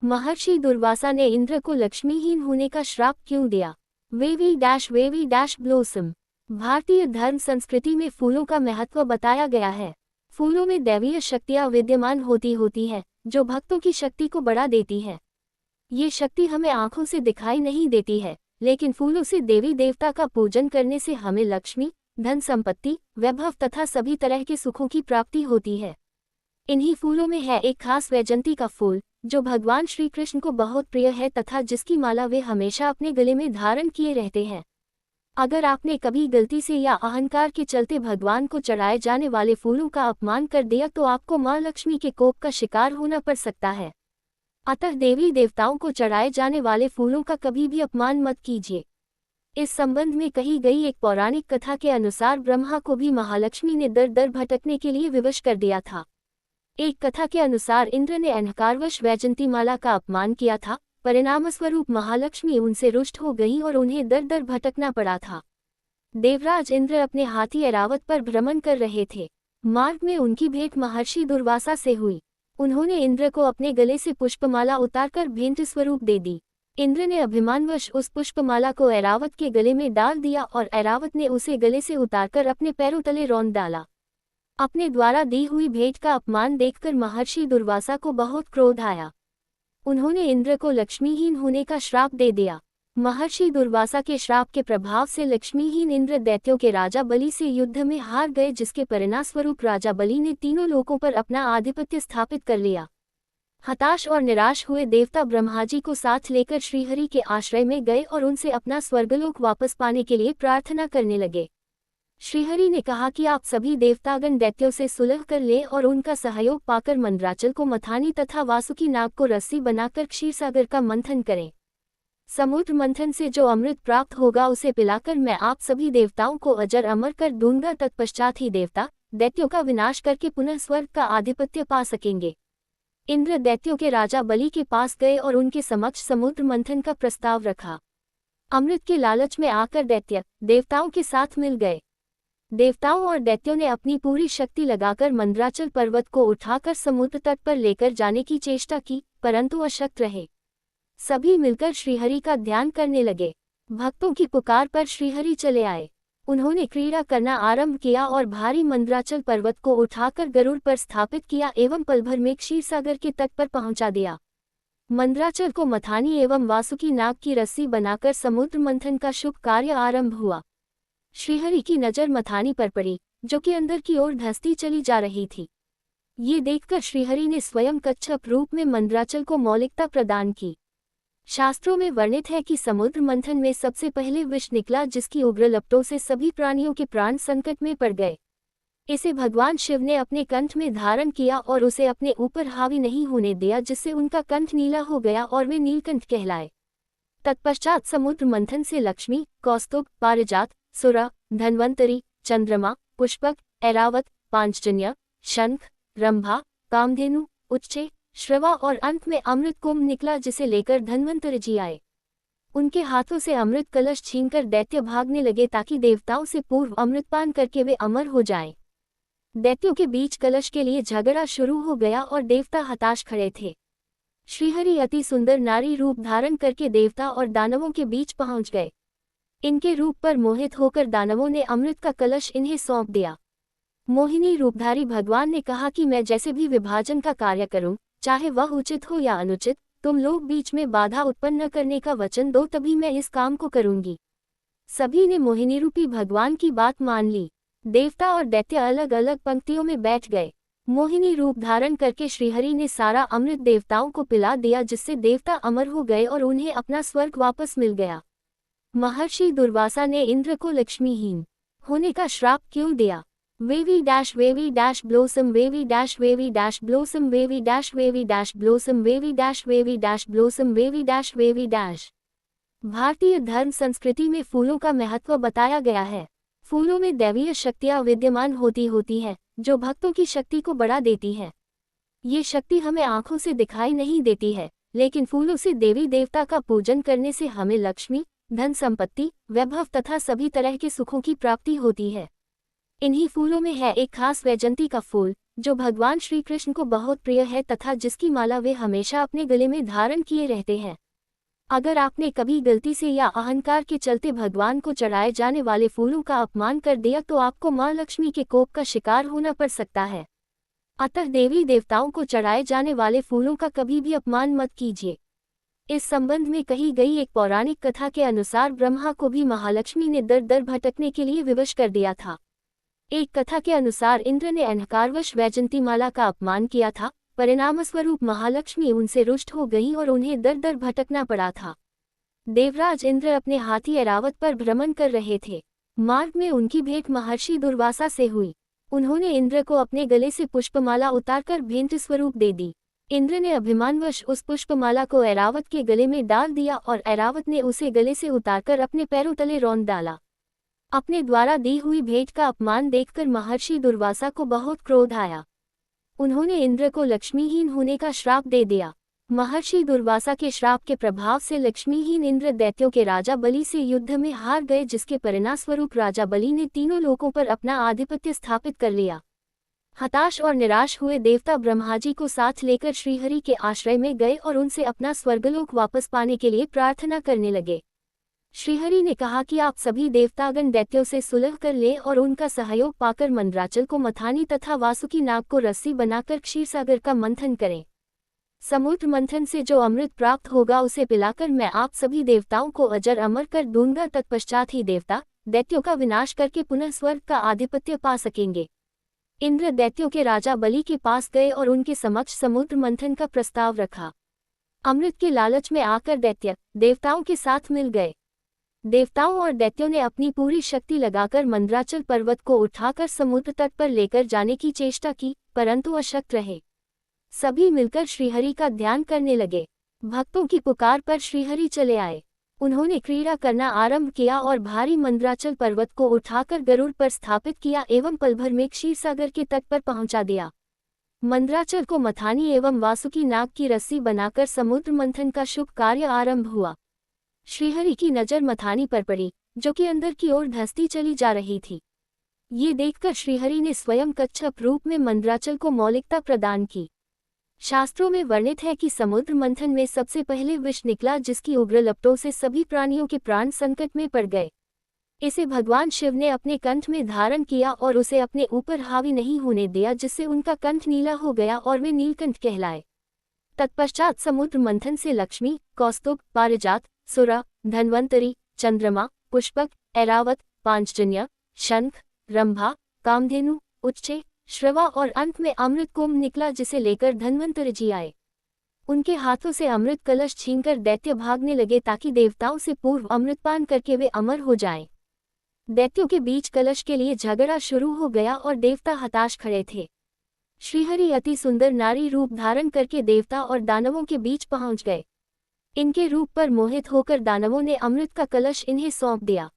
महर्षि दुर्वासा ने इंद्र को लक्ष्मीहीन होने का श्राप क्यों दिया? Wavy dash blossom. भारतीय धर्म संस्कृति में फूलों का महत्व बताया गया है। फूलों में दैवीय शक्तियां विद्यमान होती है, जो भक्तों की शक्ति को बढ़ा देती है। ये शक्ति हमें आंखों से दिखाई नहीं देती है, लेकिन फूलों से देवी देवता का पूजन करने से हमें लक्ष्मी, धन संपत्ति, वैभव तथा सभी तरह के सुखों की प्राप्ति होती है। इन्हीं फूलों में है एक खास वैजंती का फूल, जो भगवान श्री कृष्ण को बहुत प्रिय है तथा जिसकी माला वे हमेशा अपने गले में धारण किए रहते हैं। अगर आपने कभी गलती से या अहंकार के चलते भगवान को चढ़ाए जाने वाले फूलों का अपमान कर दिया तो आपको मां लक्ष्मी के कोप का शिकार होना पड़ सकता है। अतः देवी देवताओं को चढ़ाए जाने वाले फूलों का कभी भी अपमान मत कीजिए। इस संबंध में कही गई एक पौराणिक कथा के अनुसार ब्रह्मा को भी महालक्ष्मी ने दर दर भटकने के लिए विवश कर दिया था। एक कथा के अनुसार इंद्र ने अहंकारवश वैजंती माला का अपमान किया था। परिणामस्वरूप महालक्ष्मी उनसे रुष्ट हो गईं और उन्हें दर दर भटकना पड़ा था। देवराज इंद्र अपने हाथी ऐरावत पर भ्रमण कर रहे थे। मार्ग में उनकी भेंट महर्षि दुर्वासा से हुई। उन्होंने इंद्र को अपने गले से पुष्पमाला उतारकर भेंट स्वरूप दे दी। इंद्र ने अभिमानवश उस पुष्पमाला को ऐरावत के गले में डाल दिया और ऐरावत ने उसे गले से उतारकर अपने पैरों तले रौंद डाला। अपने द्वारा दी हुई भेंट का अपमान देखकर महर्षि दुर्वासा को बहुत क्रोध आया। उन्होंने इंद्र को लक्ष्मीहीन होने का श्राप दे दिया। महर्षि दुर्वासा के श्राप के प्रभाव से लक्ष्मीहीन इंद्र दैत्यों के राजा बलि से युद्ध में हार गए, जिसके परिणामस्वरूप राजा बलि ने तीनों लोकों पर अपना आधिपत्य स्थापित कर लिया। हताश और निराश हुए देवता ब्रह्माजी को साथ लेकर श्रीहरि के आश्रय में गए और उनसे अपना स्वर्गलोक वापस पाने के लिए प्रार्थना करने लगे। श्रीहरि ने कहा कि आप सभी देवतागण दैत्यों से सुलह कर लें और उनका सहयोग पाकर मंदराचल को मथानी तथा वासुकी नाग को रस्सी बनाकर क्षीरसागर का मंथन करें। समुद्र मंथन से जो अमृत प्राप्त होगा उसे पिलाकर मैं आप सभी देवताओं को अजर अमर कर दूंगा। तत्पश्चात ही देवता दैत्यों का विनाश करके पुनः स्वर्ग का आधिपत्य पा सकेंगे। इंद्र दैत्यों के राजा बलि के पास गए और उनके समक्ष समुद्र मंथन का प्रस्ताव रखा। अमृत के लालच में आकर दैत्य देवताओं के साथ मिल गए। देवताओं और दैत्यों ने अपनी पूरी शक्ति लगाकर मंदराचल पर्वत को उठाकर समुद्र तट पर लेकर जाने की चेष्टा की, परंतु अशक्त रहे। सभी मिलकर श्रीहरि का ध्यान करने लगे। भक्तों की पुकार पर श्रीहरि चले आए। उन्होंने क्रीड़ा करना आरंभ किया और भारी मंदराचल पर्वत को उठाकर गरुड़ पर स्थापित किया एवं पलभर में क्षीरसागर के तट पर पहुंचा दिया। मंदराचल को मथानी एवं वासुकी नाग की रस्सी बनाकर समुद्र मंथन का शुभ कार्य आरंभ हुआ। श्रीहरि की नजर मथानी पर पड़ी, जो कि अंदर की ओर धंसती चली जा रही थी। ये देखकर श्रीहरि ने स्वयं कच्छप रूप में मंदराचल को मौलिकता प्रदान की। शास्त्रों में वर्णित है कि समुद्र मंथन में सबसे पहले विष निकला, जिसकी उग्र लपटों से सभी प्राणियों के प्राण संकट में पड़ गए। इसे भगवान शिव ने अपने कंठ में धारण किया और उसे अपने ऊपर हावी नहीं होने दिया, जिससे उनका कंठ नीला हो गया और वे नीलकंठ कहलाए। तत्पश्चात समुद्र मंथन से लक्ष्मी, कौस्तुभ, पारिजात, सुरा, धन्वंतरी, चंद्रमा, पुष्पक, ऐरावत, पांचजन्य, शंख, रंभा, कामधेनु, उच्चे, श्रवा और अंत में अमृत कुंभ निकला, जिसे लेकर धन्वंतरी जी आए। उनके हाथों से अमृत कलश छीनकर दैत्य भागने लगे ताकि देवताओं से पूर्व अमृतपान करके वे अमर हो जाएं। दैत्यों के बीच कलश के लिए झगड़ा शुरू हो गया और देवता हताश खड़े थे। श्रीहरि अति सुंदर नारी रूप धारण करके देवता और दानवों के बीच पहुंच गए। इनके रूप पर मोहित होकर दानवों ने अमृत का कलश इन्हें सौंप दिया। मोहिनी रूपधारी भगवान ने कहा कि मैं जैसे भी विभाजन का कार्य करूं, चाहे वह उचित हो या अनुचित, तुम लोग बीच में बाधा उत्पन्न न करने का वचन दो, तभी मैं इस काम को करूंगी। सभी ने मोहिनी रूपी भगवान की बात मान ली। देवता और दैत्य अलग अलग पंक्तियों में बैठ गए। मोहिनी रूप धारण करके श्रीहरि ने सारा अमृत देवताओं को पिला दिया, जिससे देवता अमर हो गए और उन्हें अपना स्वर्ग वापस मिल गया। महर्षि दुर्वासा ने इंद्र को लक्ष्मीहीन होने का श्राप क्यों दिया? Wavy dash blossom wavy dash blossom wavy dash blossom wavy dash blossom wavy dash. भारतीय धर्म संस्कृति में फूलों का महत्व बताया गया है। फूलों में दैवीय शक्तियां विद्यमान होती है, जो भक्तों की शक्ति को बढ़ा देती है। ये शक्ति हमें आंखों से दिखाई नहीं देती है, लेकिन फूलों से देवी देवता का पूजन करने से हमें लक्ष्मी, धन संपत्ति, वैभव तथा सभी तरह के सुखों की प्राप्ति होती है। इन्हीं फूलों में है एक खास वैजंती का फूल, जो भगवान श्री कृष्ण को बहुत प्रिय है तथा जिसकी माला वे हमेशा अपने गले में धारण किए रहते हैं। अगर आपने कभी गलती से या अहंकार के चलते भगवान को चढ़ाए जाने वाले फूलों का अपमान कर दिया तो आपको मां लक्ष्मी के कोप का शिकार होना पड़ सकता है। अतः देवी देवताओं को चढ़ाए जाने वाले फूलों का कभी भी अपमान मत कीजिए। इस संबंध में कही गई एक पौराणिक कथा के अनुसार ब्रह्मा को भी महालक्ष्मी ने दर दर भटकने के लिए विवश कर दिया था। एक कथा के अनुसार इंद्र ने अहंकारवश वैजंतीमाला का अपमान किया था। परिणामस्वरूप महालक्ष्मी उनसे रुष्ट हो गई और उन्हें दर दर भटकना पड़ा था। देवराज इंद्र अपने हाथी ऐरावत पर भ्रमण कर रहे थे। मार्ग में उनकी भेंट महर्षि दुर्वासा से हुई। उन्होंने इंद्र को अपने गले से पुष्पमाला उतारकर भेंट स्वरूप दे दी। इंद्र ने अभिमानवश उस पुष्पमाला को ऐरावत के गले में डाल दिया और ऐरावत ने उसे गले से उतारकर अपने पैरों तले रौंद डाला। अपने द्वारा दी हुई भेंट का अपमान देखकर महर्षि दुर्वासा को बहुत क्रोध आया। उन्होंने इंद्र को लक्ष्मीहीन होने का श्राप दे दिया। महर्षि दुर्वासा के श्राप के प्रभाव से लक्ष्मीहीन इंद्र दैत्यों के राजा बलि से युद्ध में हार गए, जिसके परिणामस्वरूप राजा बलि ने तीनों लोकों पर अपना आधिपत्य स्थापित कर लिया। हताश और निराश हुए देवता ब्रह्माजी को साथ लेकर श्रीहरि के आश्रय में गए और उनसे अपना स्वर्गलोक वापस पाने के लिए प्रार्थना करने लगे। श्रीहरि ने कहा कि आप सभी देवतागण दैत्यों से सुलह कर लें और उनका सहयोग पाकर मंदराचल को मथानी तथा वासुकी नाग को रस्सी बनाकर क्षीरसागर का मंथन करें। समुद्र मंथन से जो अमृत प्राप्त होगा उसे पिलाकर मैं आप सभी देवताओं को अजर अमर कर दूंगा। तत्पश्चात ही देवता दैत्यों का विनाश करके पुनः स्वर्ग का आधिपत्य पा सकेंगे। इंद्र दैत्यों के राजा बलि के पास गए और उनके समक्ष समुद्र मंथन का प्रस्ताव रखा। अमृत के लालच में आकर दैत्य देवताओं के साथ मिल गए। देवताओं और दैत्यों ने अपनी पूरी शक्ति लगाकर मंदराचल पर्वत को उठाकर समुद्र तट पर लेकर जाने की चेष्टा की, परंतु अशक्त रहे। सभी मिलकर श्रीहरि का ध्यान करने लगे। भक्तों की पुकार पर श्रीहरि चले आए। उन्होंने क्रीड़ा करना आरंभ किया और भारी मंदराचल पर्वत को उठाकर गरुड़ पर स्थापित किया एवं पलभर में क्षीरसागर के तट पर पहुंचा दिया। मंदराचल को मथानी एवं वासुकी नाग की रस्सी बनाकर समुद्र मंथन का शुभ कार्य आरंभ हुआ। श्रीहरि की नजर मथानी पर पड़ी, जो कि अंदर की ओर धंसती चली जा रही थी। ये देखकर श्रीहरि ने स्वयं कच्छप रूप में मंदराचल को मौलिकता प्रदान की। शास्त्रों में वर्णित है कि समुद्र मंथन में सबसे पहले विष निकला, जिसकी उग्र लपटों से सभी प्राणियों के प्राण संकट में पड़ गए। इसे भगवान शिव ने अपने कंठ में धारण किया और उसे अपने ऊपर हावी नहीं होने दिया, जिससे उनका कंठ नीला हो गया और वे नीलकंठ कहलाए। तत्पश्चात समुद्र मंथन से लक्ष्मी, कौस्तुभ, पारिजात, सुरा, धन्वंतरी, चंद्रमा, पुष्पक, ऐरावत, पांचजन्य, शंख, रंभा, कामधेनु, उच्चे, श्रवा और अंत में अमृत कुंभ निकला, जिसे लेकर धन्वंतरी जी आए। उनके हाथों से अमृत कलश छीनकर दैत्य भागने लगे ताकि देवताओं से पूर्व अमृतपान करके वे अमर हो जाएं। दैत्यों के बीच कलश के लिए झगड़ा शुरू हो गया और देवता हताश खड़े थे। श्रीहरि अति सुंदर नारी रूप धारण करके देवता और दानवों के बीच पहुंच गए। इनके रूप पर मोहित होकर दानवों ने अमृत का कलश इन्हें सौंप दिया।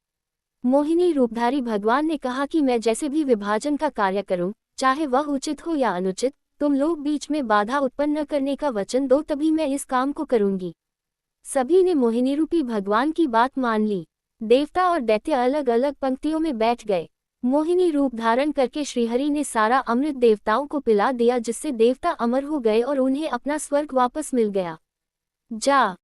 मोहिनी रूपधारी भगवान ने कहा कि मैं जैसे भी विभाजन का कार्य करूं, चाहे वह उचित हो या अनुचित, तुम लोग बीच में बाधा उत्पन्न न करने का वचन दो, तभी मैं इस काम को करूंगी। सभी ने मोहिनी रूपी भगवान की बात मान ली। देवता और दैत्य अलग अलग पंक्तियों में बैठ गए। मोहिनी रूप धारण करके श्रीहरि ने सारा अमृत देवताओं को पिला दिया, जिससे देवता अमर हो गए और उन्हें अपना स्वर्ग वापस मिल गया। जा